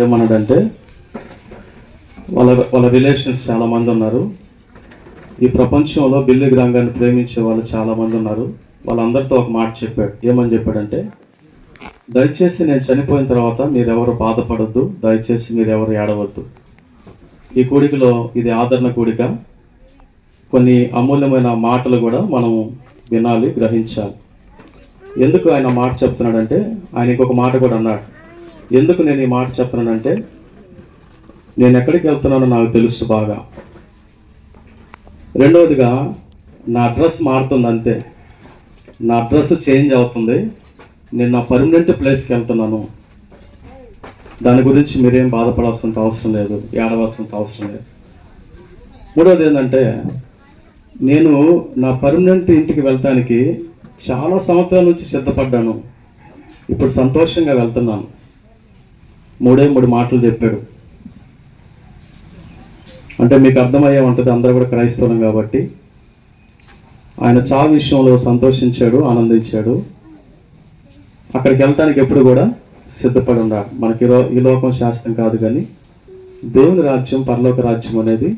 ఏమన్నాడంటే వాళ్ళ వాళ్ళ రిలేషన్స్ చాలామంది ఉన్నారు. ఈ ప్రపంచంలో బిల్లి గ్రాంగాన్ని ప్రేమించే వాళ్ళు చాలామంది ఉన్నారు. వాళ్ళందరితో ఒక మాట చెప్పాడు. ఏమని చెప్పాడంటే, దయచేసి నేను చనిపోయిన తర్వాత మీరెవరు బాధపడొద్దు, దయచేసి మీరెవరు ఏడవద్దు. ఈ కూడికలో ఇది ఆదరణ కూడిక. కొన్ని అమూల్యమైన మాటలు కూడా మనం వినాలి, గ్రహించాలి. ఎందుకు ఆయన మాట చెప్తున్నాడంటే, ఆయన ఇంకొక మాట కూడా అన్నాడు. ఎందుకు నేను ఈ మాట చెప్తున్నానంటే, నేను ఎక్కడికి వెళ్తున్నానో నాకు తెలుసు బాగా. రెండవదిగా నా అడ్రస్ మారుతుంది అంతే. నా అడ్రస్ చేంజ్ అవుతుంది. నేను నా పర్మనెంట్ ప్లేస్కి వెళ్తున్నాను. దాని గురించి మీరేం బాధపడాల్సిన అవసరం లేదు, ఏడవలసిన అవసరం లేదు. మూడవది ఏంటంటే, నేను నా పర్మనెంట్ ఇంటికి వెళ్ళటానికి చాలా సంవత్సరాల నుంచి సిద్ధపడ్డాను. ఇప్పుడు సంతోషంగా వెళ్తున్నాను. మూడు మాటలు చెప్పాడు. అంటే మీకు అర్థమయ్యే ఉంటుంది, అందరూ కూడా క్రైస్తవం కాబట్టి. ఆయన చావు విషయంలో సంతోషించాడు, ఆనందించాడు. అక్కడికి వెళ్ళటానికి ఎప్పుడు కూడా సిద్ధపడి ఉన్నాడు. మనకి ఈ లోకం శాశ్వతం కాదు, కానీ దేవుని రాజ్యం, పరలోక రాజ్యం అనేది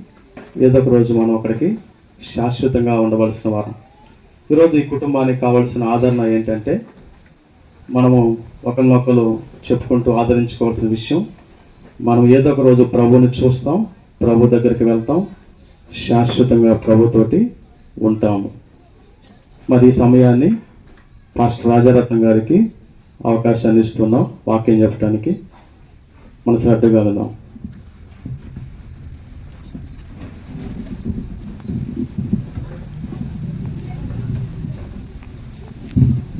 ఏదో ఒక రోజు మనం అక్కడికి శాశ్వతంగా ఉండవలసిన వారం. ఈరోజు ఈ కుటుంబానికి కావాల్సిన ఆదరణ ఏంటంటే, మనము ఒకరినొకరు చెప్పుకుంటూ ఆదరించుకోవాల్సిన విషయం, మనం ఏదో ఒక రోజు ప్రభువుని చూస్తాం, ప్రభు దగ్గరికి వెళ్తాం, శాశ్వతంగా ప్రభుతోటి ఉంటాము. మరి ఈ సమయాన్ని పాస్టర్ రాజారత్నం గారికి అవకాశాన్ని ఇస్తున్నాం వాక్యం చెప్పడానికి. మన శ్రద్ధగా వెళ్దాం.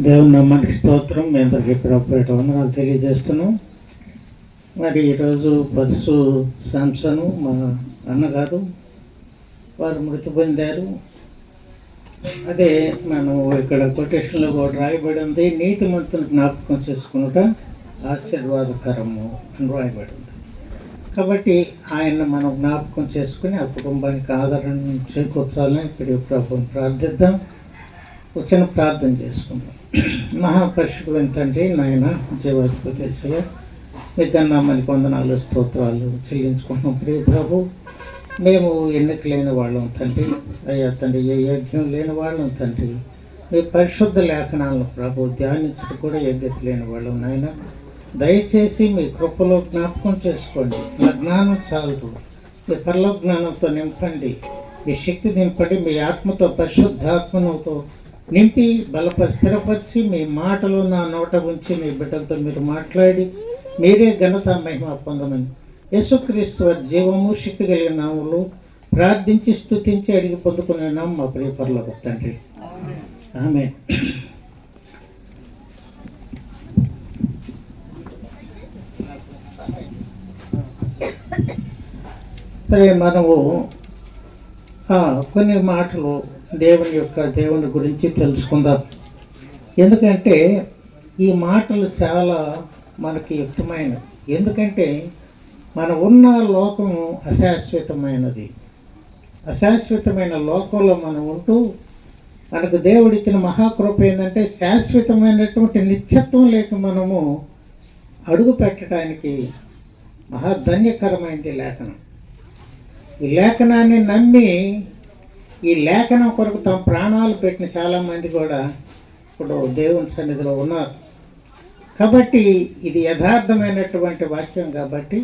దేవుని నమ్మకి స్తోత్రం. మీ అందరికీ ప్రభుపేట వందనాలు తెలియజేస్తున్నాం. మరి ఈరోజు బస్సు శాంసను మా అన్నగారు వారు మృతి పొందారు. అదే మనం ఇక్కడ కొటేషన్లో కూడా రాయబడి ఉంది, నీతిమంతుని జ్ఞాపకం చేసుకున్నట ఆశీర్వాదకరము అని రాయబడి ఉంది. కాబట్టి ఆయన్ని మనం జ్ఞాపకం చేసుకుని ఆ కుటుంబానికి ఆదరణ చేకూర్చాలని ఇక్కడ ప్రభుని ప్రార్థిద్దాం. వచ్చిన ప్రార్థన చేసుకుందాం. మహాపరిశుద్ధుడైన తండ్రి, నాయన జీవాధిపతిగా మీ నామానికి వందనాలు స్తోత్రాలు చెల్లించుకుంటున్నాం. ప్రియ ప్రభు, మేము ఎన్నిక లేని వాళ్ళం తండ్రి, అయ్యా తండ్రి, ఏ యోగ్యం లేని వాళ్ళం తండ్రి. మీ పరిశుద్ధ లేఖనాలను ప్రభు ధ్యానించడం కూడా యోగ్యత లేని వాళ్ళం నాయన. దయచేసి మీ కృపలో జ్ఞాపకం చేసుకోండి. నా జ్ఞానం చాలదు, మీ పరలోక జ్ఞానంతో నింపండి, మీ శక్తి నింపండి, మీ ఆత్మతో పరిశుద్ధాత్మతో నింపి స్థిరపరిచి మీ మాటలు నా నోట ఉంచి మీ బిడ్డలతో మీరు మాట్లాడి మీరే ఘనత మహిమ పొందమని యేసుక్రీస్తు వారి జీవము శక్తి కలిగిన నామములో ప్రార్థించి స్తుతించి అడిగి పొందుకునే నామ మా ప్రియ పరలోక తండ్రి, ఆమేన్. సరే, మనము కొన్ని మాటలు దేవుని గురించి తెలుసుకుందాం. ఎందుకంటే ఈ మాటలు చాలా మనకి యుక్తమైనవి. ఎందుకంటే మన ఉన్న లోకము అశాశ్వతమైనది. అశాశ్వతమైన లోకంలో మనం ఉంటూ మనకు దేవుడిచ్చిన మహాకృప ఏంటంటే, శాశ్వతమైనటువంటి నిత్యత్వం లేక మనము అడుగు పెట్టడానికి మహాధన్యకరమైనది లేఖనం. ఈ లేఖనాన్ని నమ్మి ఈ లేఖనం కొరకు తమ ప్రాణాలు పెట్టిన చాలామంది కూడా ఇప్పుడు దేవుని సన్నిధిలో ఉన్నారు. కాబట్టి ఇది యథార్థమైనటువంటి వాక్యం. కాబట్టి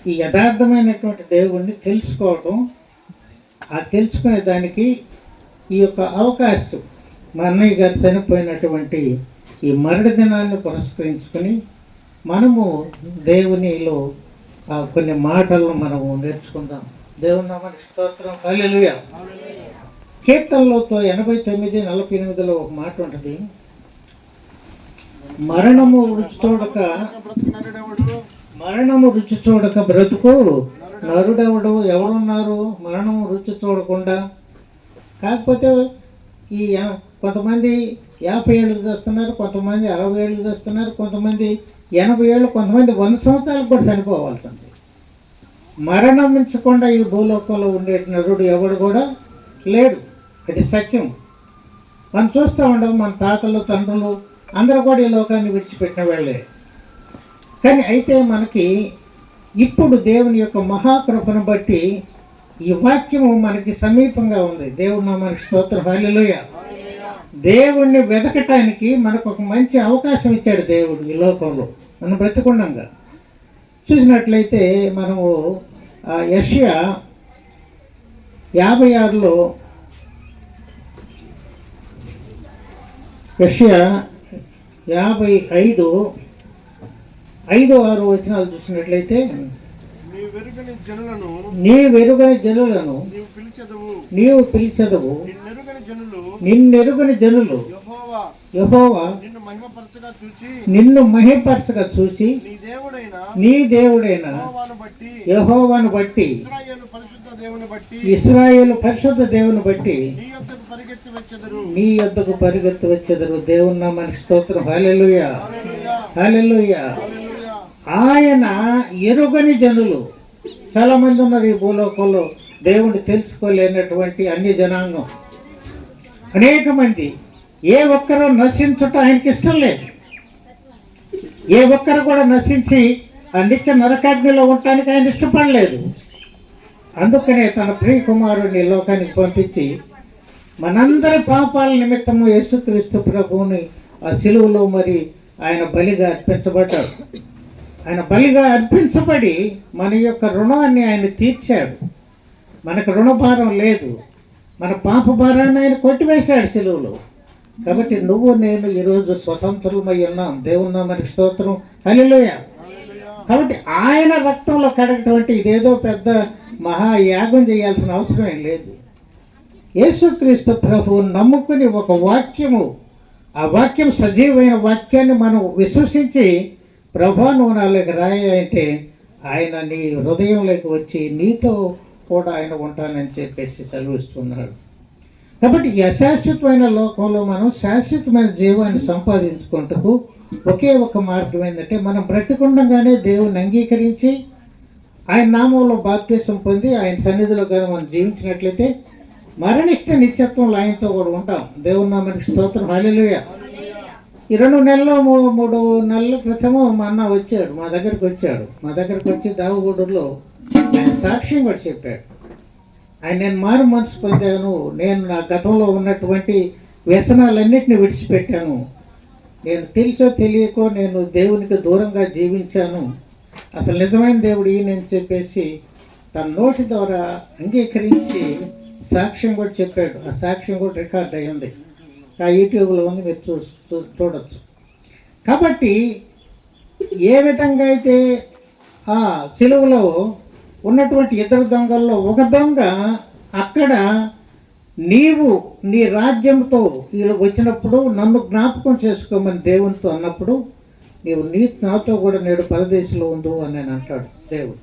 ఈ యథార్థమైనటువంటి దేవుణ్ణి తెలుసుకోవడం, ఆ తెలుసుకునే దానికి ఈ యొక్క అవకాశం, మా అన్నయ్య గారు చనిపోయినటువంటి ఈ మరణ దినాన్ని పురస్కరించుకొని మనము దేవునిలో కొన్ని మాటలను మనము నేర్చుకుందాం. దేవుని నామానికి స్తోత్రం. హల్లెలూయా. కీర్తనలో 89:48 ఒక మాట ఉంటుంది, మరణము రుచి చూడక బ్రతుకు నరుడెవడు, ఎవరున్నారు మరణము రుచి చూడకుండా. కాకపోతే ఈ కొంతమంది 50 ఏళ్ళు చేస్తున్నారు, కొంతమంది 60 ఏళ్ళు చేస్తున్నారు, కొంతమంది 80 ఏళ్ళు, కొంతమంది 100 సంవత్సరాలకు కూడా చనిపోవాల్సి ఉంది. మరణించకుండా ఈ భూలోకంలో ఉండే నరుడు ఎవడు కూడా లేడు. ఇది సత్యం. మనం చూస్తూ ఉండవు, మన తాతలు తండ్రులు అందరూ కూడా ఈ లోకాన్ని విడిచిపెట్టిన వాళ్ళే. కానీ అయితే మనకి ఇప్పుడు దేవుని యొక్క మహాకృపను బట్టి ఈ వాక్యము మనకి సమీపంగా ఉంది. దేవుడు నామానికి స్తోత్రం, హల్లెలూయా. దేవుణ్ణి వెతకటానికి మనకు ఒక మంచి అవకాశం ఇచ్చాడు దేవుడు ఈ లోకంలో మనం బ్రతికుండంగా. చూసినట్లయితే మనము యెషయా 56లో యెషయా 55:5-6 వచనాలు చూసినట్లయితే, నీ వెరుగని జనులను నీవు పిలిచెదవు, నిన్నెరుగని జనులు యెహోవా నిన్ను మహిమపరచగా చూచి నీ దేవుడైన యెహోవాను బట్టి ఇశ్రాయేలు పరిశుద్ధ దేవుని బట్టి నీ యొద్దకు పరిగెత్తి వచ్చెదరు. దేవుని నామానికి స్తోత్రం, హల్లెలూయా, హల్లెలూయా. ఆయన ఎరుగని జనులు చాలా మంది ఉన్నారు ఈ భూలోకంలో. దేవుణ్ణి తెలుసుకోలేనటువంటి అన్య జనాంగం అనేక మంది. ఏ ఒక్కరూ నశించుట ఆయనకి ఇష్టం లేదు. ఏ ఒక్కరు కూడా నశించి ఆ నిత్య నరకాగ్నిలో ఉండటానికి ఆయన ఇష్టపడలేదు. అందుకనే తన ప్రియ కుమారుడిని లోకానికి పంపించి మనందరి పాపాల నిమిత్తము యేసుక్రీస్తు ప్రభువుని ఆ శిలువలో మరి ఆయన బలిగా అర్పించబడ్డాడు. ఆయన బలిగా అర్పించబడి మన యొక్క రుణాన్ని ఆయన తీర్చాడు. మనకు రుణభారం లేదు. మన పాప భారాన్ని ఆయన కొట్టివేశాడు శిలువలో. కాబట్టి నువ్వు నేను ఈరోజు స్వతంత్రులమై ఉన్నాం. దేవుని నామానికి స్తోత్రం, హల్లెలూయా. కాబట్టి ఆయన రక్తంలో కడగటువంటి ఇదేదో పెద్ద మహాయాగం చేయాల్సిన అవసరం ఏం లేదు. యేసుక్రీస్తు ప్రభువు నమ్ముకుని ఒక వాక్యము, ఆ వాక్యం సజీవమైన వాక్యాన్ని మనం విశ్వసించి ప్రభా నువ్వు నాలోకి రాయి అంటే ఆయన నీ హృదయంలోకి వచ్చి నీతో కూడా ఆయన ఉంటానని చెప్పేసి సెలవిస్తున్నాడు. కాబట్టి ఈ అశాశ్వతమైన లోకంలో మనం శాశ్వతమైన జీవాన్ని సంపాదించుకుంటూ ఒకే ఒక మార్గం ఏంటంటే మనం బ్రతికుండగానే దేవుని అంగీకరించి ఆయన నామంలో బాప్తిసం పొంది ఆయన సన్నిధిలో కానీ మనం జీవించినట్లయితే మరణిస్తే నిత్యత్వంలో ఆయనతో కూడా ఉంటాం. దేవుని నామానికి స్తోత్రం, హల్లెలూయా. ఈ 2 నెలలు 3 నెలల క్రితము మా అన్న వచ్చాడు, మా దగ్గరికి వచ్చి దావగూడూరులో ఆయన సాక్ష్యం కూడా చెప్పాడు. ఆయన నేను మారు మనసు పొందాను, నేను నా గతంలో ఉన్నటువంటి వ్యసనాలన్నింటినీ విడిచిపెట్టాను, నేను తెలుసో తెలియకో నేను దేవునికి దూరంగా జీవించాను, అసలు నిజమైన దేవుడు ఈయనని చెప్పేసి తన నోటి ద్వారా అంగీకరించి సాక్ష్యం కూడా చెప్పాడు. ఆ సాక్ష్యం కూడా రికార్డ్ అయ్యింది, ఆ యూట్యూబ్లో ఉంది, మీరు చూడొచ్చు. కాబట్టి ఏ విధంగా అయితే ఆ సిలువలో ఉన్నటువంటి 2 దొంగల్లో ఒక దొంగ అక్కడ నీవు నీ రాజ్యంతో వీళ్ళు వచ్చినప్పుడు నన్ను జ్ఞాపకం చేసుకోమని దేవునితో అన్నప్పుడు నీవు నాతో కూడా నేడు పరదేశంలో ఉండు అని నేను అంటాడు దేవుడు.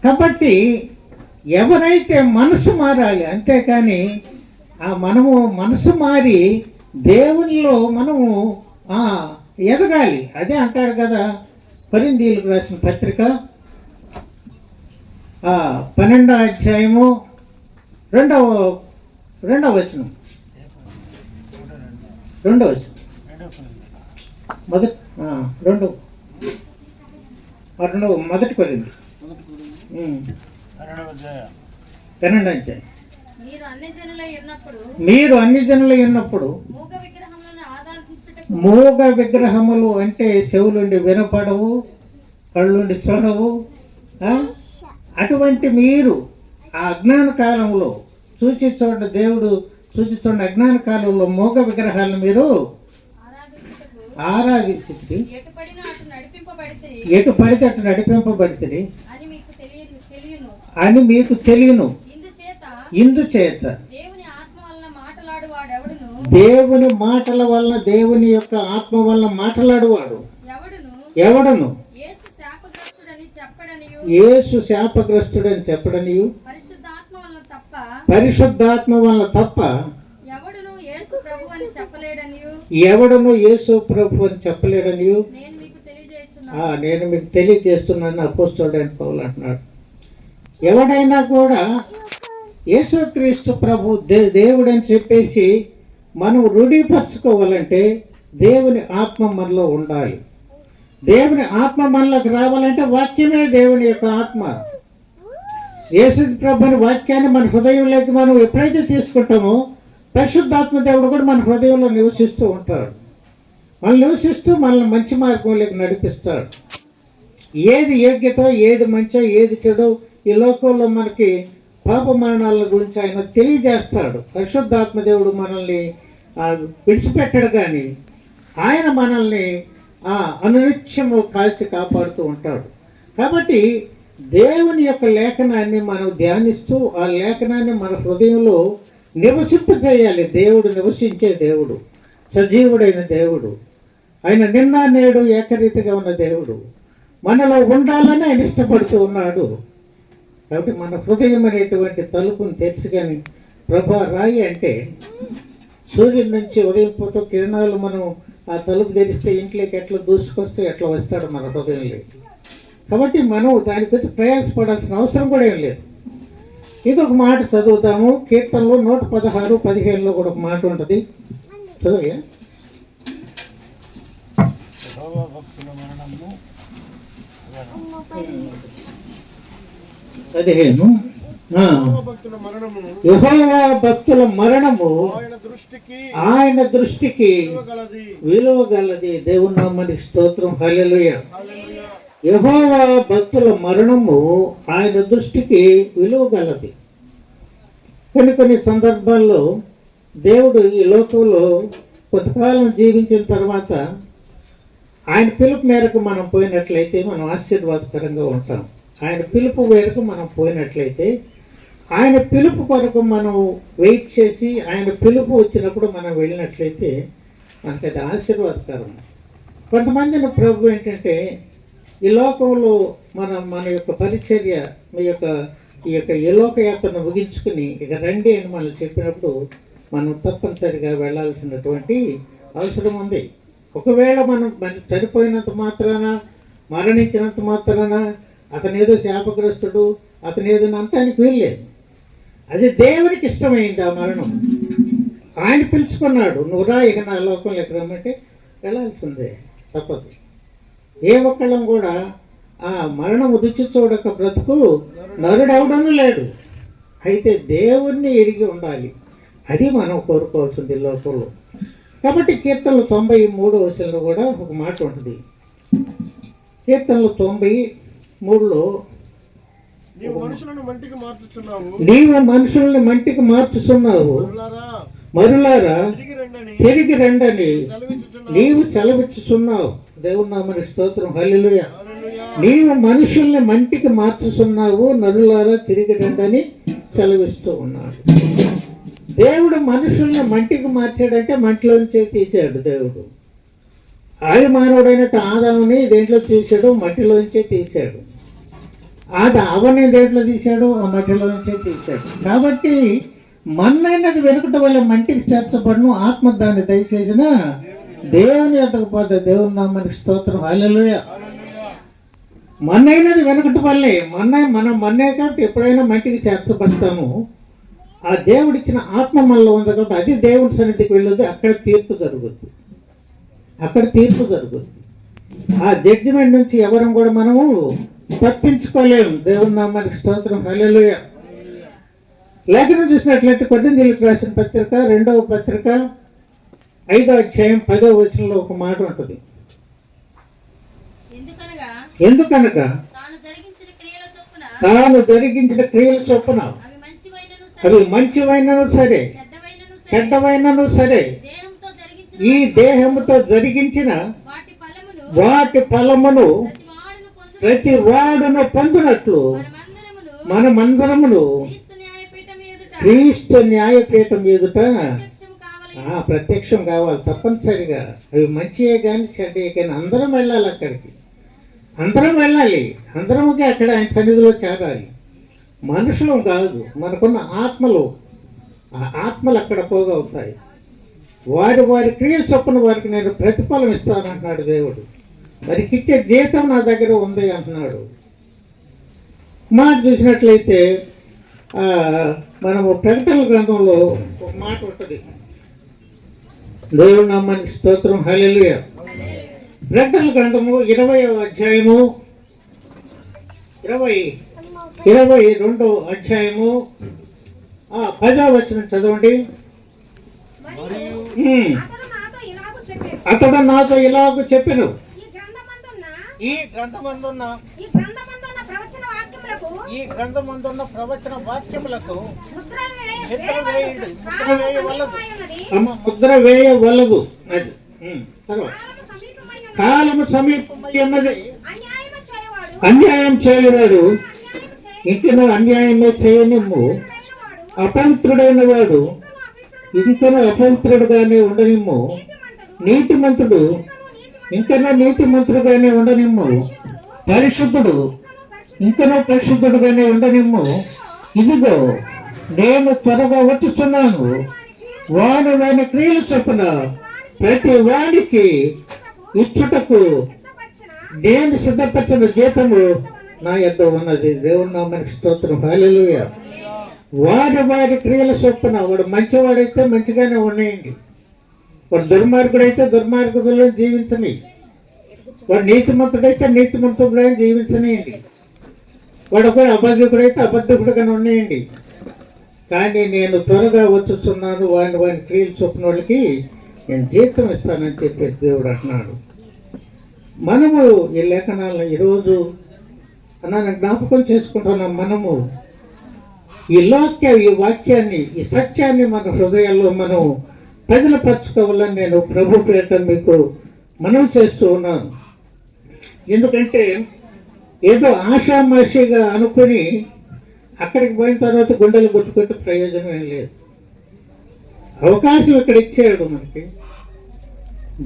కాబట్టి ఎవరైతే మనసు మారాలి, అంతేకాని మనము మనసు మారి దేవునిలో మనము ఎదగాలి. అదే అంటాడు కదా కొరింథీయులకు రాసిన పత్రిక 12వ అధ్యాయము 2వ వచనం, 2వ వచనం, మొదటి కొరింథీ 12వ అధ్యాయం. మీరు అన్ని జనులై ఉన్నప్పుడు మూగ విగ్రహములు అంటే చెవులుండి వినపడవు, కళ్ళుండి చూడవు, అటువంటి మీరు ఆ అజ్ఞాన కాలంలో దేవుడు చూచి చూడండి అజ్ఞాన కాలంలో మూగ విగ్రహాలను మీరు ఆరాధించి ఎటు పడితే అటు నడిపింపబడితే అని మీకు తెలియను. ఇందుచేత దేవుని మాటల వలన, దేవుని యొక్క ఆత్మ వలన మాట్లాడువాడు ఎవడను యేసు శాపగ్రస్తుడని చెప్పడనియు, పరిశుద్ధాత్మ వలన తప్ప ఎవడను యేసు ప్రభు అని చెప్పలేడనియు నేను మీకు తెలియజేస్తున్నాను అపోస్తలుడైన పౌలు అంటున్నాడు. ఎవడైనా కూడా యేసుక్రీస్తు ప్రభు దేవుడు అని చెప్పేసి మనం రూఢీపరచుకోవాలంటే దేవుని ఆత్మ మనలో ఉండాలి. దేవుని ఆత్మ మనలోకి రావాలంటే వాక్యమే దేవుని యొక్క ఆత్మ. యేసు ప్రభుని వాక్యాన్ని మన హృదయంలోకి మనం ఎప్పుడైతే తీసుకుంటామో పరిశుద్ధాత్మ దేవుడు కూడా మన హృదయంలో నివసిస్తూ ఉంటాడు. మనం నివసిస్తూ మనల్ని మంచి మార్గంలోకి నడిపిస్తాడు. ఏది యోగ్యతో, ఏది మంచో, ఏది చెడో ఈ లోకంలో మనకి పాప మరణాల గురించి ఆయన తెలియజేస్తాడు. పరిశుద్ధాత్మ దేవుడు మనల్ని విడిచిపెట్టడు, కానీ ఆయన మనల్ని అనునిత్యము కాల్చి కాపాడుతూ ఉంటాడు. కాబట్టి దేవుని యొక్క లేఖనాన్ని మనం ధ్యానిస్తూ ఆ లేఖనాన్ని మన హృదయంలో నివసింపు చేయాలి. దేవుడు నివసించే దేవుడు, సజీవుడైన దేవుడు, ఆయన నిన్న నేడు ఏకరీతిగా ఉన్న దేవుడు, మనలో ఉండాలని ఆయన ఇష్టపడుతూ ఉన్నాడు. కాబట్టి మన హృదయం అనేటువంటి తలుపుని తెరిచి కానీ ప్రభా రాయి అంటే సూర్యుడి నుంచి ఉదయం పూట కిరణాలు మనం ఆ తలుపు తెరిస్తే ఇంట్లోకి ఎట్లా దూసుకొస్తే ఎట్లా వస్తాడు మన హృదయంలోకి. కాబట్టి మనం దాని గురించి ప్రయాసపడాల్సిన అవసరం కూడా ఏం లేదు. ఇంకొక మాట చదువుతాము. కీర్తనలో 116:15 కూడా ఒక మాట ఉంటుంది. చదువు. యెహోవా భక్తుల మరణము ఆయన దృష్టికి విలువ గలది. దేవుని నామానికి స్తోత్రం. హల్లెలూయా. యెహోవా భక్తుల మరణము ఆయన దృష్టికి విలువ గలది. కొన్ని సందర్భాల్లో దేవుడు ఈ లోకంలో కొంతకాలం జీవించిన తర్వాత ఆయన పిలుపు మేరకు మనం పోయినట్లయితే మనం ఆశీర్వాదకరంగా ఉంటాం. ఆయన పిలుపు మేరకు మనం పోయినట్లయితే, ఆయన పిలుపు కొరకు మనం వెయిట్ చేసి ఆయన పిలుపు వచ్చినప్పుడు మనం వెళ్ళినట్లయితే మనకి అది ఆశీర్వాదకరం. కొంతమందిని ప్రభు ఏంటంటే ఈ లోకంలో మన యొక్క పరిచర్య ఈ యొక్క ఈ లోకయాత్రను ముగించుకుని ఇక రండి అని మనం చెప్పినప్పుడు మనం తప్పనిసరిగా వెళ్ళాల్సినటువంటి అవసరం ఉంది. ఒకవేళ మనం చనిపోయినంత మాత్రాన, మరణించినంత మాత్రాన అతను ఏదో శాపగ్రస్తుడు, అతను ఏదో అంతానికి వీల్లేదు. అది దేవునికి ఇష్టమైంది ఆ మరణం. ఆయన పిలుచుకున్నాడు, నువ్వు రా ఇక నా లోకంలోకి రమ్మంటే వెళ్ళాల్సిందే, తప్పదు. ఏ ఒక్కళ్ళం కూడా ఆ మరణం రుచి చూడక బ్రతుకు నరుడవడము లేడు. అయితే దేవుణ్ణి ఎరిగి ఉండాలి, అది మనం కోరుకోవాల్సింది లోకంలో. కాబట్టి కీర్తనలు 93 కూడా ఒక మాట ఉంటుంది. కీర్తనలు 93లో నీవు మనుషుల్ని మంటికి మార్చుచున్నావు, మరులారా తిరిగి రండని నీవు సెలవిచ్చుచున్నావు. దేవుని నామమునకు స్తోత్రం. హల్లెలూయా. నీవు మనుషుల్ని మంటికి మార్చుచున్నావు, నరులారా తిరిగి రండని సెలవిస్తూ ఉన్నాడు. దేవుడు మనుషుల్ని మంటికి మార్చాడంటే మంటిలోంచే తీశాడు దేవుడు. ఆది మానవుడైనట్టు ఆదాముని దేంట్లో తీశాడు? మట్టిలోంచే తీశాడు. అవని దేంట్లో తీశాడు? ఆ మట్టిలోంచే తీశాడు. కాబట్టి మన్నైనది వెనుకట వల్ల మంటికి చేర్చబడును, ఆత్మ దాన్ని దయచేసిన దేవుని యొద్దకు పోతే. దేవుని నామానికి స్తోత్రం. హల్లెలూయా. మన్నైనది వెనుకట వల్లే. మనం మన్నే కాబట్టి ఎప్పుడైనా మంటికి చేర్చబడతాము. ఆ దేవుడిచ్చిన ఆత్మ మనలో ఉంది కాబట్టి అది దేవుడి సన్నిధికి వెళ్ళదు. అక్కడ తీర్పు జరుగుద్ది. ఆ జడ్జిమెంట్ నుంచి ఎవరం కూడా మనము తప్పించుకోలేము. దేవుని నామానికి స్తోత్రం. హల్లెలూయా. లేఖనం చూసినట్లయితే కొరింథీయులకు రాసిన పత్రిక 2వ పత్రిక 5వ అధ్యాయం 10వ వచనంలో ఒక మాట ఉంటుంది. ఎందుకనగా తాను జరిగించిన క్రియల చొప్పున అవి మంచివైనను సరే, చెడ్డవైనను సరే, ఈ దేహముతో జరిగించిన వాటి ఫలమును ప్రతి వాడును పొందినట్లు మనమందరమును క్రీస్తు న్యాయపీఠం ఎదుట ప్రత్యక్షం కావాలి. తప్పనిసరిగా అవి మంచియే కానీ చెడ్డయే కానీ అందరం వెళ్ళాలి. అక్కడికి అందరం వెళ్ళాలి. అందరముగా అక్కడ ఆయన సన్నిధిలో చేరాలి. మనుషులు కాదు, మనకున్న ఆత్మలు. ఆ ఆత్మలు అక్కడ పోగవుతాయి. వారి క్రియల చొప్పున వారికి నేను ప్రతిఫలం ఇస్తానంటున్నాడు దేవుడు. వారికి ఇచ్చే జీతం నా దగ్గర ఉంది అంటున్నాడు. మాట చూసినట్లయితే మనము ప్రకటన గ్రంథంలో ఒక మాట ఉంటుంది. దేవుని నామానికి స్తోత్రం. హల్లెలూయా. ప్రకటన గ్రంథము 20వ అధ్యాయము 22వ అధ్యాయము 10వ వచనం చదవండి. అతడు నాతో ఇలాగ చెప్పెను, ఈ గ్రంథమందున్న ప్రవచన వాక్యములకు ముద్ర వేయవలదు. కాలము సమీపమై ఉన్నది, అన్యాయం చేయవాడు ఇంకనూ అన్యాయమే చేయనిమ్ము, అపవిత్రుడైన వాడు ఇంకనూ అపవిత్రుడుగానే ఉండనిమ్ము, నీతిమంతుడు ఇంకనూ నీతిమంతుడుగానే ఉండనిమ్ము, పరిశుద్ధుడు ఇంకనూ పరిశుద్ధుడుగానే ఉండనిమ్ము. ఇదిగో నేను త్వరగా వచ్చుచున్నాను, వాని క్రియలు చొప్పున ప్రతి వాడికి ఇచ్చుటకు నేను సిద్ధపరిచిన జీతము నా యొద్ద ఉన్నది. దేవుని నామానికి స్తోత్రం. హల్లెలూయా. వారి క్రియల చొప్పున, వాడు మంచివాడైతే మంచిగానే ఉన్నాయండి, వాడు దుర్మార్గుడైతే దుర్మార్గులో జీవించని, వాడు నీతిమంతుడైతే నీతిమంతుడుగా జీవించనియండి, వాడు ఒక అబద్ధకుడైతే అబద్ధకుడుగానే ఉన్నాయండి. కానీ నేను త్వరగా వచ్చుతున్నాను, వాని క్రియలు చొప్పున వాళ్ళకి నేను జీతం ఇస్తానని చెప్పేసి దేవుడు అంటున్నాడు. మనము ఈ లేఖనాలను ఈరోజు జ్ఞాపకం చేసుకుంటున్నాం. మనము ఈ వాక్యాన్ని, ఈ సత్యాన్ని మన హృదయాల్లో మనం ప్రజలపరచుకోవాలని నేను ప్రభు పేరిట మీకు మనం చేస్తూ ఉన్నాను. ఎందుకంటే ఏదో ఆషామాషిగా అనుకుని అక్కడికి పోయిన తర్వాత గుండెలు కొట్టుకుంటే ప్రయోజనం ఏం లేదు. అవకాశం ఇక్కడ ఇచ్చాడు, మనకి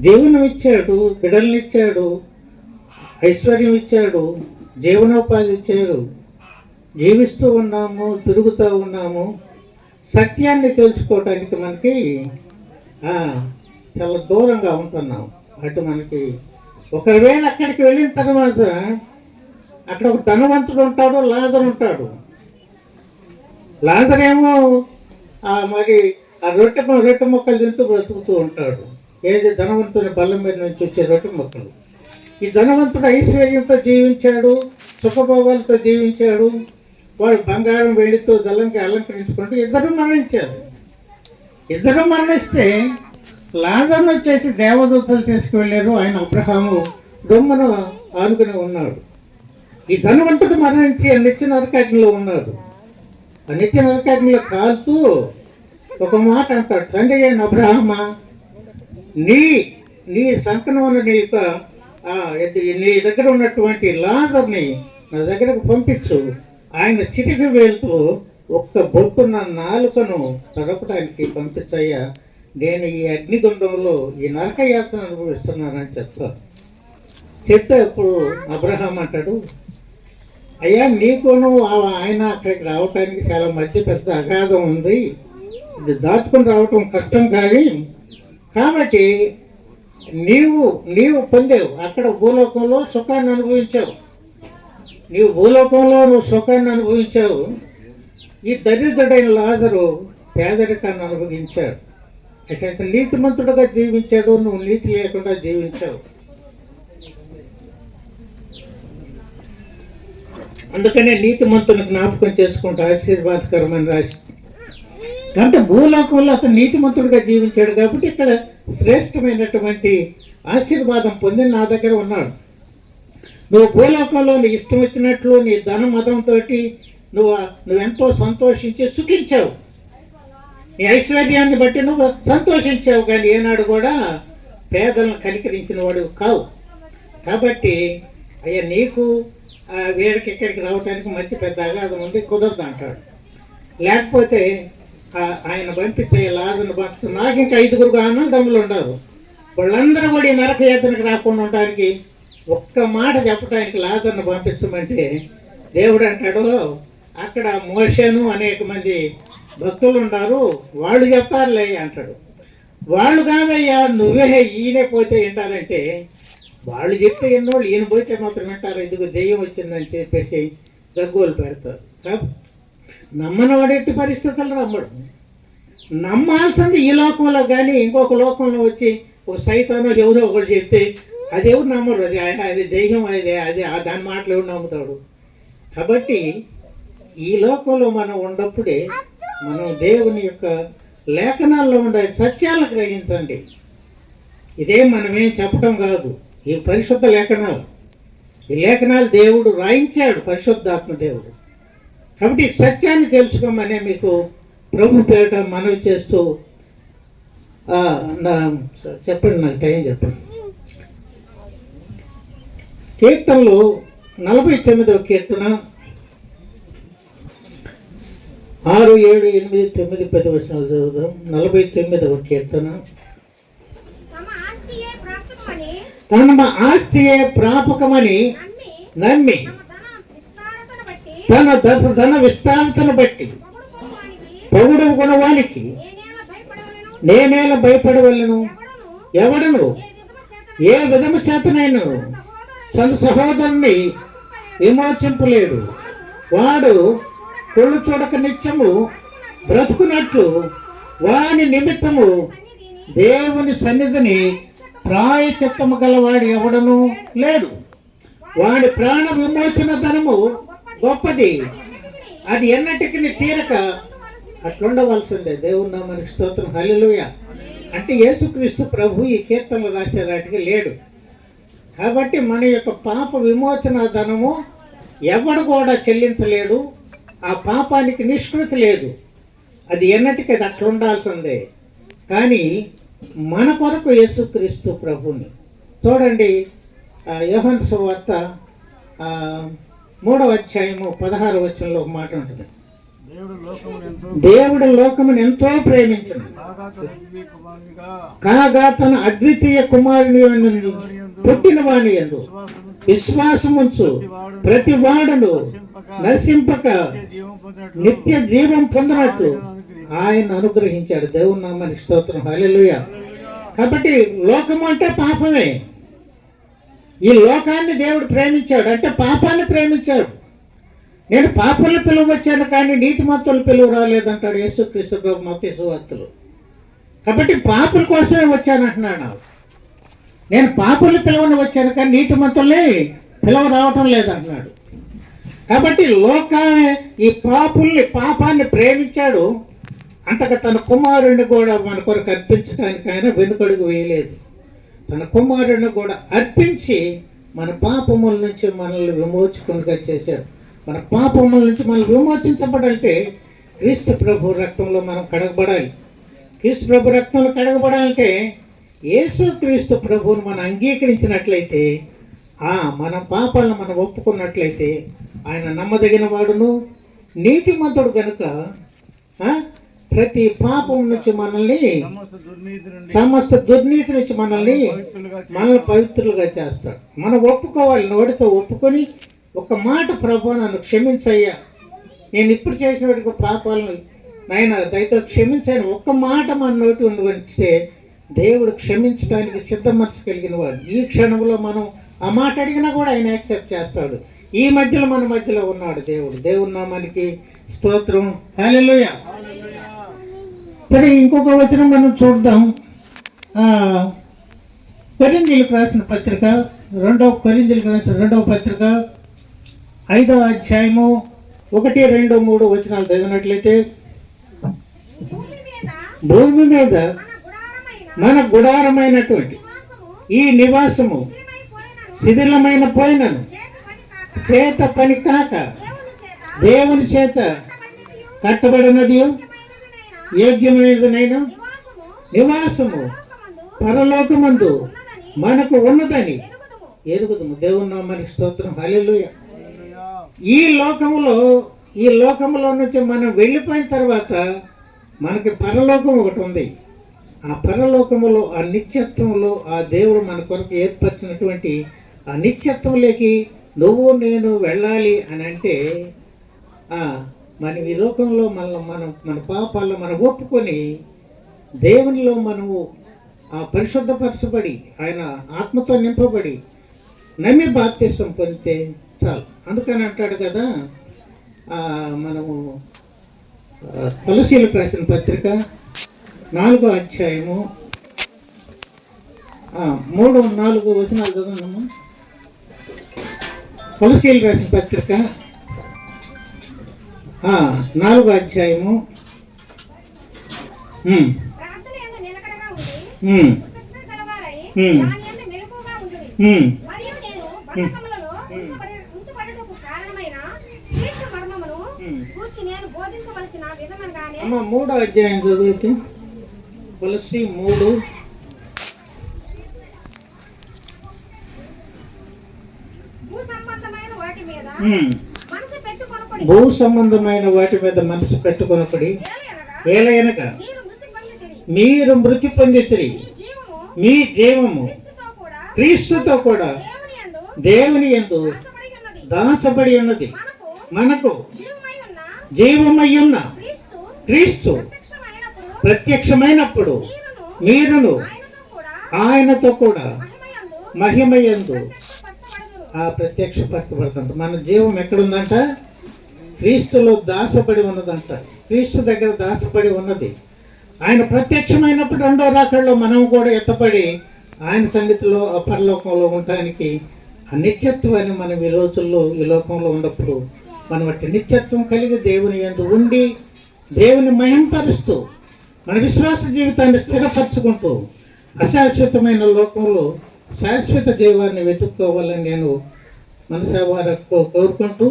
జీవనం ఇచ్చాడు, బిడ్డల్ని ఇచ్చాడు, ఐశ్వర్యం ఇచ్చాడు, జీవనోపాధి ఇచ్చాడు, జీవిస్తూ ఉన్నాము, తిరుగుతూ ఉన్నాము. సత్యాన్ని తెలుసుకోవటానికి మనకి చాలా దూరంగా ఉంటున్నాం. అటు మనకి ఒకవేళ అక్కడికి వెళ్ళిన తర్వాత అక్కడ ఒక ధనవంతుడు ఉంటాడు, లాజరు ఉంటాడు. లాజరేమో మరి ఆ రొట్టె మొక్కలు తింటూ బ్రతుకుతూ ఉంటాడు. ఏది ధనవంతుని బల్ల మీద నుంచి వచ్చే రొట్టె మొక్కలు. ఈ ధనవంతుడు ఐశ్వర్యంతో జీవించాడు, సుఖభోగాలతో జీవించాడు. వాడు బంగారం వెండితో దళంకి అలంకరించుకుంటూ ఇద్దరు మరణించారు. ఇద్దరు మరణిస్తే లాజర్ను వచ్చేసి దేవదూతలు తీసుకువెళ్ళారు. ఆయన అబ్రహాము దొమ్మను ఆనుకుని ఉన్నాడు. ఈ ధనవంతుడు మరణించి నిత్య నరకాగ్నిలో ఉన్నాడు. ఆ నిత్య నరకాగ్నిలో కాలుతూ ఒక మాట అంటాడు, తండ్రి అయిన అబ్రహామా, నీ సంకనమున నీ దగ్గర ఉన్నటువంటి లాజర్ని నా దగ్గరకు పంపించు. ఆయన చిటికి వేలుతూ ఒక్క బొట్టున్న నాలుకను తడపడానికి పంపించయ్యా, నేను ఈ అగ్నిగుండంలో ఈ నరకయాత్ర అనుభవిస్తున్నానని చెప్తాను. చెప్తే అప్పుడు అబ్రహాం అంటాడు, అయ్యా నీకును ఆయన అక్కడికి రావటానికి చాలా మధ్య పెద్ద అగాధం ఉంది, ఇది దాటుకుని రావటం కష్టం కానీ, కాబట్టి నీవు పొందావు, అక్కడ భూలోకంలో సుఖాన్ని అనుభవించావు, నువ్వు సుఖాన్ని అనుభవించావు. ఈ దరిద్రుడైన లాజరు పేదరికాన్ని అనుభవించాడు. అయితే నీతిమంతుడుగా జీవించాడు, నువ్వు నీతి లేకుండా జీవించావు. అందుకనే నీతిమంతుని జ్ఞాపకం చేసుకుంటూ ఆశీర్వాదకరమని రాసి, అంటే భూలోకంలో అతను నీతిమంతుడిగా జీవించాడు కాబట్టి ఇక్కడ శ్రేష్టమైనటువంటి ఆశీర్వాదం పొంది నా దగ్గర ఉన్నాడు. నువ్వు భూలోకంలో నీ ఇష్టం వచ్చినట్లు నీ ధన మతంతో నువ్వెంతో సంతోషించి సుఖించావు, నీ ఐశ్వర్యాన్ని బట్టి నువ్వు సంతోషించావు, కానీ ఏనాడు కూడా పేదలను కనికరించిన వాడు కావు. కాబట్టి అయ్యా నీకు వేడికి ఇక్కడికి రావడానికి మంచి పెద్ద అగాధం ఉంది, కుదరదు అంటాడు. లేకపోతే ఆయన పంపించే లాజర్ను పంపిస్తే నాకు ఇంకా 5 ఆనందములు ఉండరు, వాళ్ళందరూ కూడా ఈ నరకయాతనకు రాకుండా ఉండడానికి ఒక్క మాట చెప్పడానికి లాజర్ను పంపించమంటే దేవుడు అంటాడు, అక్కడ మోషేను అనేక మంది భక్తులు ఉన్నారు, వాళ్ళు చెప్తారులే అంటాడు. వాళ్ళు కాదయ్యా, నువ్వే ఈయనే పోతే వింటారంటే వాళ్ళు చెప్తే ఎన్నోళ్ళు ఈయన పోతే మాత్రం వింటారు, ఇదిగో దెయ్యం వచ్చిందని చెప్పేసి గగ్గోలు పెడతారు. నమ్మనవాడు ఎట్టి పరిస్థితులు నమ్మడు. నమ్మాల్సింది ఈ లోకంలో కానీ ఇంకొక లోకంలో వచ్చి ఒక సైతానో ఎవరో ఒకటి చెప్తే అది ఎవరు నమ్మరు, అది దెయ్యం, అది దాని మాటలు ఎవరు నమ్ముతాడు? కాబట్టి ఈ లోకంలో మనం ఉన్నప్పుడే మనం దేవుని యొక్క లేఖనాల్లో ఉండే సత్యాలను గ్రహించండి. ఇదే మనమేం చెప్పడం కాదు, ఈ పరిశుద్ధ లేఖనాలు, ఈ లేఖనాలు దేవుడు రాయించాడు, పరిశుద్ధాత్మ దేవుడు. కాబట్టి ఈ సత్యాన్ని తెలుసుకోమనే మీకు ప్రభు పేరిట మనవి చేస్తూ చెప్పండి, నాకు టైం చెప్పండి. కీర్తనలు 49వ కీర్తన 6, 7, 8, 9, 10 వచనాలు చదువుదాం. 49వ కీర్తన. తమ ఆస్తియే ప్రాపకమని నమ్మి తన ధన విస్తారతను బట్టి పొగుడు గుణవానికి నేనేలా భయపడవలను? ఎవడను ఏ విధము చేతనైనా తన సహోదరుని విమోచింపలేడు. వాడు కొళ్ళు చూడక నిత్యము బ్రతుకున్నట్లు వాని నిమిత్తము దేవుని సన్నిధిని ప్రాయచిత్తము గలవాడు ఎవడను లేడు. వాడి ప్రాణ విమోచన ధనము గొప్పది, అది ఎన్నటికి తీరక అట్లుండవలసిందే. దేవుని నామానికి స్తోత్రం, హల్లెలూయా. అంటే యేసుక్రీస్తు ప్రభు ఈ కీర్తనలు రాసేవాటికి లేడు. కాబట్టి మన యొక్క పాప విమోచన ధనము ఎవడు కూడా చెల్లించలేడు. ఆ పాపానికి నిష్కృతి లేదు, అది ఎన్నటికీ అది అట్లా ఉండాల్సిందే. కానీ మన కొరకు యేసుక్రీస్తు ప్రభుని చూడండి. యోహాను సువార్త 3వ అధ్యాయము 16వ వచనంలో ఒక మాట ఉంటుంది. దేవుడు లోకమును ఎంతో ప్రేమించను కాగా తన అద్వితీయ కుమారుని పుట్టిన వాని యందు విశ్వాసముంచు ప్రతి వాడును నశింపక నిత్య జీవం పొందినట్టు ఆయన అనుగ్రహించాడు. దేవుని నామానికి స్తోత్రం, హల్లెలూయా. కాబట్టి లోకము అంటే పాపమే. ఈ లోకాన్ని దేవుడు ప్రేమించాడు అంటే పాపాన్ని ప్రేమించాడు. నేను పాపులను పిలువచ్చాను కానీ నీతిమంతులు పిలువ రాలేదంటాడు యేసుక్రీస్తు ప్రభు మత్తయి సువార్తలో. కాబట్టి పాపుల కోసమే వచ్చానంటున్నాడు. నేను పాపుల్ని పిలవని వచ్చాను కానీ నీతిమంతుల్ని పిలవ రావటం లేదంటున్నాడు. కాబట్టి ఈ పాపాన్ని ప్రేమించాడు, అంతగా తన కుమారుడిని కూడా మన కొరకు అర్పించడానికి ఆయన వెనుకడుగు వేయలేదు. తన కుమారుడిని కూడా అర్పించి మన పాపముల నుంచి మనల్ని విమోచకునిగా చేశాడు. మన పాపముల నుంచి మనల్ని విమోచించబడాలంటే క్రీస్తు ప్రభు రక్తంలో మనం కడగబడాలి. క్రీస్తు ప్రభు రక్తంలో కడగబడాలంటే యేసు క్రీస్తు ప్రభువును మనం అంగీకరించినట్లయితే, మన పాపాలను మనం ఒప్పుకున్నట్లయితే ఆయన నమ్మదగిన వాడును నీతిమంతుడు కనుక ప్రతి పాపం నుంచి మనల్ని, సమస్త దుర్నీతి నుంచి మనల్ని పవిత్రులుగా చేస్తాడు. మనం ఒప్పుకోవాలి, నోటితో ఒప్పుకొని ఒక మాట, ప్రభు నన్ను క్షమించయ్యా, నేను ఇప్పుడు చేసిన పాపాలను నాయన దయతో క్షమించాను, ఒక్క మాట మన నోటి ఉంటే దేవుడు క్షమించడానికి సిద్ధ మనసు కలిగిన వాడు. ఈ క్షణంలో మనం ఆ మాట అడిగినా కూడా ఆయన యాక్సెప్ట్ చేస్తాడు. ఈ మధ్యలో మన మధ్యలో ఉన్నాడు దేవుడు. దేవుని నామానికి స్తోత్రం, హల్లెలూయా. సరే, ఇంకొక వచనం మనం చూద్దాం. కొరింథీయులకు రాసిన పత్రిక, కొరింథీయులకు రాసిన 2వ పత్రిక 5వ అధ్యాయము 1, 2, 3 వచనాలు చదివినట్లయితే, భూమి మీద మన గుడారమైనటువంటి ఈ నివాసము శిథిలమైన పోయినను చేత పని కాక దేవుని చేత కట్టబడినది యోగ్యమైనదైన నివాసము పరలోకమందు మనకు ఉన్నదని ఎరుగుదము. దేవుని నామానికి స్తోత్రం, హల్లెలూయా. ఈ లోకములో నుంచి మనం వెళ్ళిపోయిన తర్వాత మనకి పరలోకం ఒకటి ఉంది. ఆ పరలోకములో, ఆ నిత్యత్వంలో ఆ దేవుడు మన కొరకు ఏర్పరిచినటువంటి ఆ నిత్యత్వంలోకి నువ్వు నేను వెళ్ళాలి అని అంటే మనం ఈ లోకంలో మన పాపాల్లో మనం ఒప్పుకొని దేవునిలో మనము పరిశుద్ధపరచబడి ఆయన ఆత్మతో నింపబడి నమ్మి బాప్తిసం పొందితే చాలు. అందుకని అంటాడు కదా, మనము కొలస్సీయులకు రాసిన పత్రిక 4వ అధ్యాయము 3-4 వచనాలు చదవనమ్మా. కొలసీలు రాసిన పత్రిక 4వ అధ్యాయము. ప్రార్థనయందు నిలకడగా ఉండి, కృతజ్ఞత గలవారై దానియందు మెలకువగా ఉండుడి. మరియు నేను బంధకములలో ఉంచబడుటకు కారణమైన క్రీస్తు మర్మమును గూర్చి నేను బోధించవలసిన విధంగానే. 3వ అధ్యాయం చదివితే కొలసీ 3. భూ సంబంధమైన వాటి మీద మనసు పెట్టుకొనుకొడి. భూ సంబంధమైన వాటి మీద మనసు పెట్టుకొనపడి ఏలయనగా మీరు మృతి పొందితిరి. మీ జీవము క్రీస్తుతో కూడా దేవుని యందు దాచబడి ఉన్నది. మనకు జీవమై ఉన్న క్రీస్తు ప్రత్యక్షమైనప్పుడు మీరును ఆయనతో కూడా మహిమయందు ప్రత్యక్షపరచబడుతుంది. మన జీవం ఎక్కడుందంట? క్రీస్తులో దాచబడి ఉన్నదంట. క్రీస్తు దగ్గర దాచబడి ఉన్నది. ఆయన ప్రత్యక్షమైనప్పుడు 2వ రాకడలో మనం కూడా ఎత్తపడి ఆయన సన్నిధిలో పరలోకంలో ఉండటానికి ఆ నిత్యత్వాన్ని మనం ఈ రోజుల్లో ఈ లోకంలో ఉన్నప్పుడు మనం అట్టి నిత్యత్వం కలిగి దేవుని యందు ఉండి దేవుని మహింపరుస్తూ మన విశ్వాస జీవితాన్ని స్థిరపరచుకుంటూ అశాశ్వతమైన లోకంలో శాశ్వత జీవాన్ని వెతుక్కోవాలని నేను మనసావారు కోరుకుంటూ,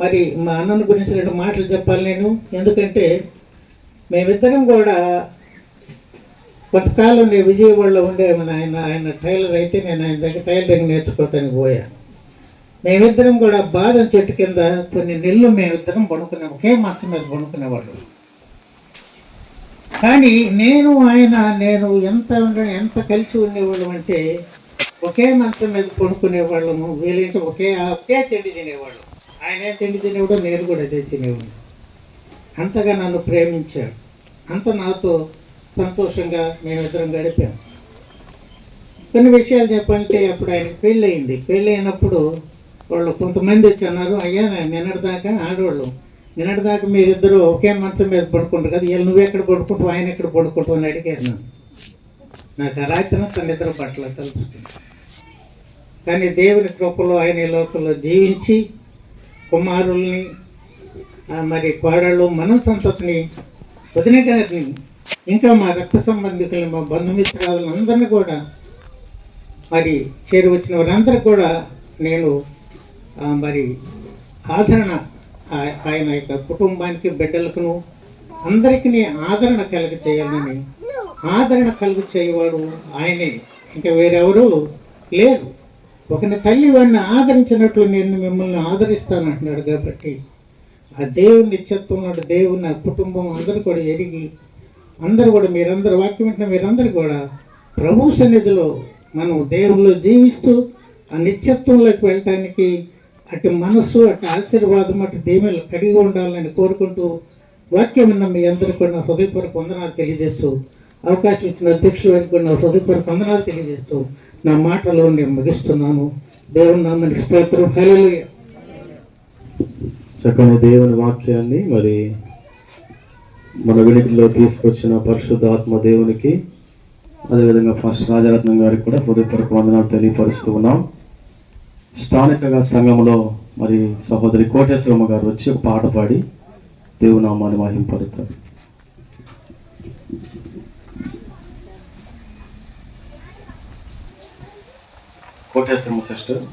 మరి మా అన్నను గురించి 2 మాటలు చెప్పాలి నేను. ఎందుకంటే మేమిద్దరం కూడా కొంతకాలం నేను విజయవాడలో ఉండేమని ఆయన టైలర్ అయితే నేను ఆయన దగ్గర టైలరింగ్ నేర్చుకోవటానికి పోయా. మేమిద్దరం కూడా బాదం చెట్టు కింద కొన్ని నెలలు మేమిద్దరం ఒకే మంచం మీద పడుకునేవాళ్ళు. కానీ నేను ఎంత కలిసి ఉండేవాళ్ళం అంటే ఒకే మంచం మీద పడుకునేవాళ్ళము. వీలైతే ఒకే తిండి తినేవాళ్ళం. ఆయన ఏం తిండి తినేవాడో నేను కూడా అదే తినేవాడు. అంతగా నన్ను ప్రేమించాడు. అంత నాతో సంతోషంగా మేమిద్దరం గడిపాం. కొన్ని విషయాలు చెప్పాలంటే అప్పుడు ఆయనకి పెళ్ళయింది. పెళ్ళైనప్పుడు వాళ్ళు కొంతమంది వచ్చి అన్నారు, అయ్యా నిన్నటిదాకా ఆడవాళ్ళు నిన్నటిదాకా మీరిద్దరూ ఒకే మంచం మీద పడుకుంటారు కదా, వీళ్ళు నువ్వెక్కడ పడుకుంటావు ఆయన ఎక్కడ పడుకుంటావు అని అడిగారు నన్ను. నాకు ఆ రాత్రి తన నిద్ర పట్ల తెలుసుకుంది. కానీ దేవుని కృపలో ఆయన ఈ లోకంలో జీవించి కుమారుల్ని మరి కోడళ్ళు మన సంతతిని వదిన గారిని ఇంకా మా రక్త సంబంధికులు మా బంధుమిత్రులను అందరినీ కూడా మరి చేరి వచ్చిన వారందరూ కూడా నేను మరి ఆదరణ ఆయన యొక్క కుటుంబానికి బిడ్డలకును అందరికీ ఆదరణ కలుగ చేయాలని, ఆదరణ కలుగు చేయవాడు ఆయనే, ఇంకా వేరెవరూ లేరు. ఒకని తల్లి వాడిని ఆదరించినట్లు నేను మిమ్మల్ని ఆదరిస్తానంటున్నాడు. కాబట్టి ఆ దేవుని నిత్యత్వంలో దేవుని ఆ కుటుంబం అందరూ కూడా ఎరిగి అందరూ కూడా మీరందరూ వాక్యం వింటున్న మీరందరూ కూడా ప్రభు సన్నిధిలో మనం దేవుల్లో జీవిస్తూ ఆ నిత్యత్వంలోకి వెళ్ళటానికి అటు మనస్సు అటు ఆశీర్వాదం అటు దేవుళ్ళు కలిగి ఉండాలని కోరుకుంటూ వాక్యం విన్న మీ అందరికీ కూడా నా హృదయపూర్వక వందనాలు తెలియజేస్తూ, అవకాశం ఇచ్చిన అధ్యక్షుడు కూడా నా హృదయపూర్వక వందనాలు తెలియజేస్తూ నా మాటలో నేను ముగిస్తున్నాను. దేవుని నామమునకు స్తోత్రం. హల్లెలూయా. చక్కని దేవుని వాక్యాన్ని మరి మన వెలుగులో తీసుకొచ్చిన పరిశుద్ధ ఆత్మ దేవునికి, అదేవిధంగా ఫస్ట్ రాజరత్నం గారికి కూడా హృదయపూర్వక వందనాలు తెలియపరుస్తూ ఉన్నాం. స్థానికంగా సంఘంలో మరి సహోదరి కోటేశ్వరమ్మ గారు వచ్చి ఒక పాట పాడి దేవునామాన్ని మహింపరుతారు. కోటేశ్వరమ్మ సిస్టర్.